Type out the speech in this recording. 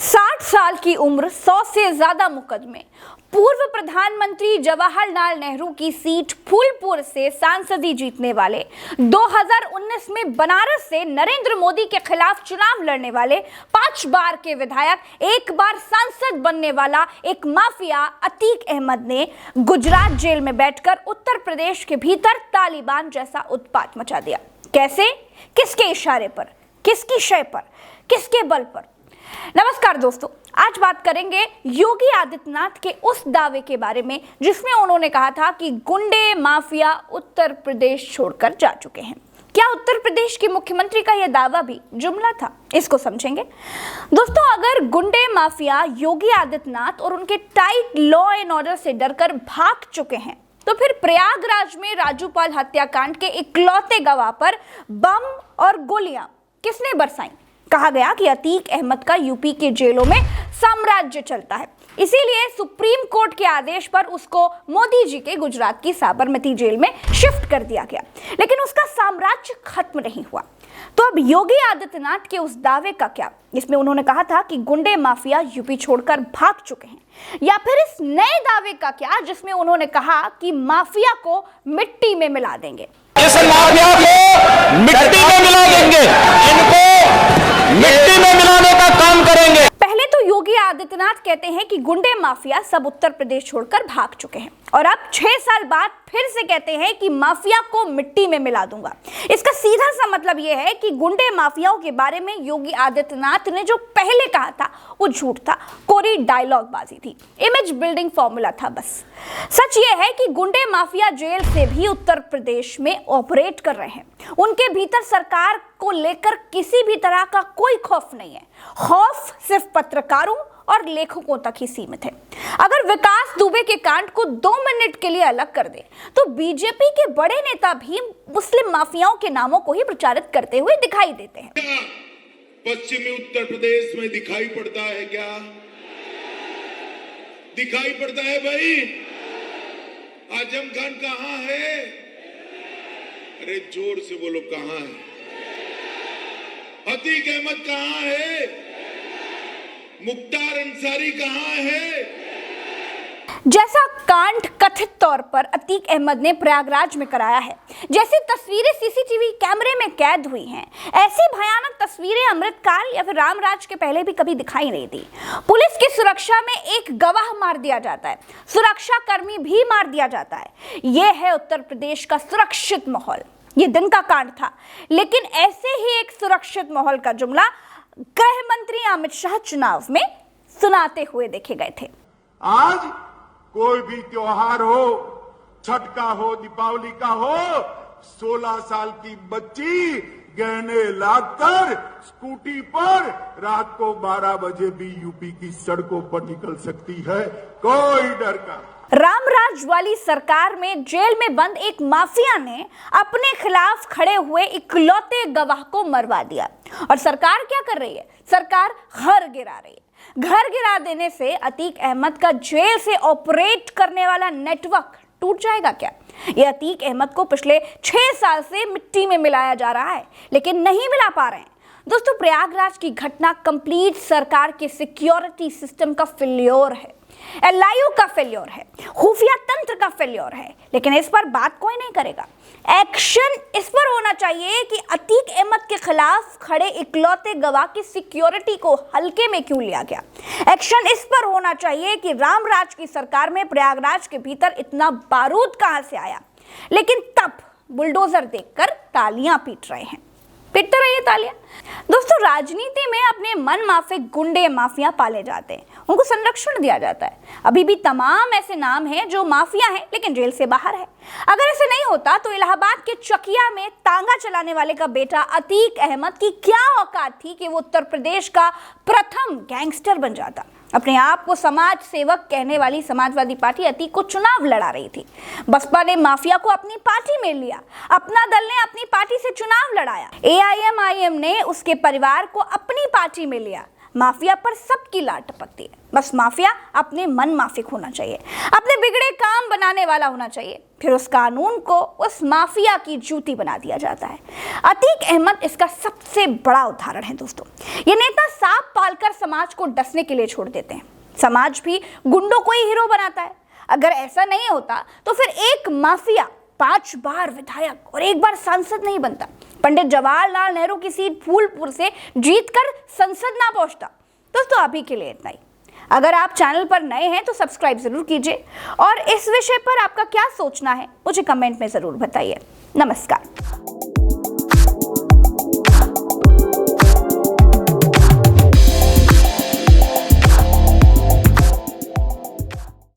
60 साल की उम्र, 100 से ज्यादा मुकदमे। पूर्व प्रधानमंत्री जवाहरलाल नेहरू की सीट फूलपुर से सांसदी जीतने वाले, 2019 में बनारस से नरेंद्र मोदी के खिलाफ चुनाव लड़ने वाले, 5 बार के विधायक, 1 बार सांसद बनने वाला एक माफिया अतीक अहमद ने गुजरात जेल में बैठकर उत्तर प्रदेश के भीतर तालिबान जैसा उत्पात मचा दिया। कैसे, किसके इशारे पर, किसकी शय पर, किसके बल पर? नमस्कार दोस्तों, आज बात करेंगे योगी आदित्यनाथ के उस दावे के बारे में जिसमें उन्होंने कहा था कि गुंडे माफिया उत्तर प्रदेश छोड़कर जा चुके हैं। क्या उत्तर प्रदेश के मुख्यमंत्री का यह दावा भी जुमला था? इसको समझेंगे दोस्तों। अगर गुंडे माफिया योगी आदित्यनाथ और उनके टाइट लॉ एंड ऑर्डर से डरकर भाग चुके हैं, तो फिर प्रयागराज में राजूपाल हत्याकांड के इकलौते गवाह पर बम और गोलियां किसने बरसाई? कहा गया कि अतीक अहमद का यूपी के जेलों में साम्राज्य चलता है, इसीलिए सुप्रीम कोर्ट के आदेश पर उसको मोदी जी के गुजरात की साबरमती जेल में शिफ्ट कर दिया गया। लेकिन उसका साम्राज्य खत्म नहीं हुआ। तो अब योगी आदित्यनाथ के उस दावे का क्या, जिसमें उन्होंने कहा था कि गुंडे माफिया यूपी छोड़कर भाग चुके हैं, या फिर इस नए दावे का क्या जिसमें उन्होंने कहा कि माफिया को मिट्टी में मिला देंगे? इस माफिया को मिट्टी में मिला देंगे, इनको मिट्टी में मिलाने का काम करेंगे। पहले तो योगी आदित्यनाथ कहते हैं कि गुंडे माफिया सब उत्तर प्रदेश छोड़कर भाग चुके हैं, और अब 6 साल बाद फिर से कहते हैं कि माफिया को मिट्टी में मिला दूंगा। इसका सीधा सा मतलब यह है कि गुंडे माफियाओं के बारे में योगी आदित्यनाथ ने जो पहले कहा था वो झूठ था, कोरी डायलॉग बाजी थी, इमेज बिल्डिंग फॉर्मूला था बस। सच ये है कि गुंडे माफिया जेल से भी उत्तर प्रदेश में ऑपरेट कर रहे हैं। उनके भीतर सरकार को लेकर किसी भी तरह का कोई खौफ नहीं है। खौफ सिर्फ पत्रकारों और लेखकों तक ही सीमित है। अगर विकास दुबे के कांड को 2 मिनट के लिए अलग कर दे तो बीजेपी के बड़े नेता भी मुस्लिम माफियाओं के नामों को ही प्रचारित करते हुए दिखाई देते हैं। पश्चिमी उत्तर प्रदेश में दिखाई पड़ता है क्या? दिखाई पड़ता है भाई। आजम खान कहां है? अरे जोर से बोलो, कहां है? अतीक अहमद कहां है? मुख्तार अंसारी कहां है? जैसा कांड कथित तौर पर अतीक अहमद ने प्रयागराज में कराया है, जैसी तस्वीरें सीसीटीवी कैमरे में कैद हुई हैं, ऐसी भयानक तस्वीरें अमृतकाल या फिर रामराज के पहले भी कभी दिखाई नहीं दी। पुलिस की सुरक्षा में एक गवाह मार दिया जाता है, सुरक्षा कर्मी भी मार दिया जाता है। यह है उत्तर प्रदेश का सुरक्षित माहौल। ये दिन का कांड था, लेकिन ऐसे ही एक सुरक्षित माहौल का जुमला गृह मंत्री अमित शाह चुनाव में सुनाते हुए देखे गए थे। आज कोई भी त्योहार हो, छठ का हो, दीपावली का हो, 16 साल की बच्ची गहने लाकर स्कूटी पर रात को 12 बजे भी यूपी की सड़कों पर निकल सकती है, कोई डर का। रामराज वाली सरकार में जेल में बंद एक माफिया ने अपने खिलाफ खड़े हुए इकलौते गवाह को मरवा दिया। और सरकार क्या कर रही है? सरकार घर गिरा रही है। घर गिरा देने से अतीक अहमद का जेल से ऑपरेट करने वाला नेटवर्क टूट जाएगा क्या? यह अतीक अहमद को पिछले 6 साल से मिट्टी में मिलाया जा रहा है, लेकिन नहीं मिला पा रहे हैं। दोस्तों, प्रयागराज की घटना कंप्लीट सरकार के सिक्योरिटी सिस्टम का फेल्योर है, एलआईयू का फेल्योर है, खुफिया तंत्र का फेल्योर है। लेकिन इस पर बात कोई नहीं करेगा। एक्शन इस पर होना चाहिए कि अतीक अहमद के खिलाफ खड़े इकलौते गवाह की सिक्योरिटी को हल्के में क्यों लिया गया। एक्शन इस पर होना चाहिए कि रामराज की सरकार में प्रयागराज के भीतर इतना बारूद कहां से आया। लेकिन तब बुलडोजर देखकर तालियां पीट रहे हैं। पीटते रहिए तालियां। दोस्तों, राजनीति में अपने मन माफिक गुंडे माफिया पाले जाते हैं, उनको संरक्षण दिया जाता है। अभी भी तमाम ऐसे नाम हैं जो माफिया हैं लेकिन जेल से बाहर है। अगर ऐसे नहीं होता तो इलाहाबाद के चकिया में तांगा चलाने वाले का बेटा अतीक अहमद की क्या औकात थी कि वो उत्तर प्रदेश का प्रथम गैंगस्टर बन जाता। अपने आप को समाज सेवक कहने वाली समाजवादी पार्टी अतीक को चुनाव लड़ा रही थी। बसपा ने माफिया को अपनी पार्टी में लिया, अपना दल ने अपनी पार्टी से चुनाव लड़ाया, एआईएमआईएम ने उसके परिवार को अपनी पार्टी में लिया। माफिया पर सबकी लाट टपकती है, बस माफिया अपने मन माफिक होना चाहिए, अपने बिगड़े काम बनाने वाला होना चाहिए, फिर उस कानून को उस माफिया की जूती बना दिया जाता है। अतीक अहमद इसका सबसे बड़ा उदाहरण है दोस्तों। ये नेता सांप पालकर समाज को डसने के लिए छोड़ देते हैं, समाज भी गुंडों को ही हीरो बनाता है। अगर ऐसा नहीं होता तो फिर एक माफिया 5 बार विधायक और 1 बार सांसद नहीं बनता, पंडित जवाहरलाल नेहरू की सीट फूलपुर से जीतकर संसद ना पहुंचता। दोस्तों अभी के लिए इतना ही। अगर आप चैनल पर नए हैं तो सब्सक्राइब जरूर कीजिए और इस विषय पर आपका क्या सोचना है मुझे कमेंट में जरूर बताइए। नमस्कार।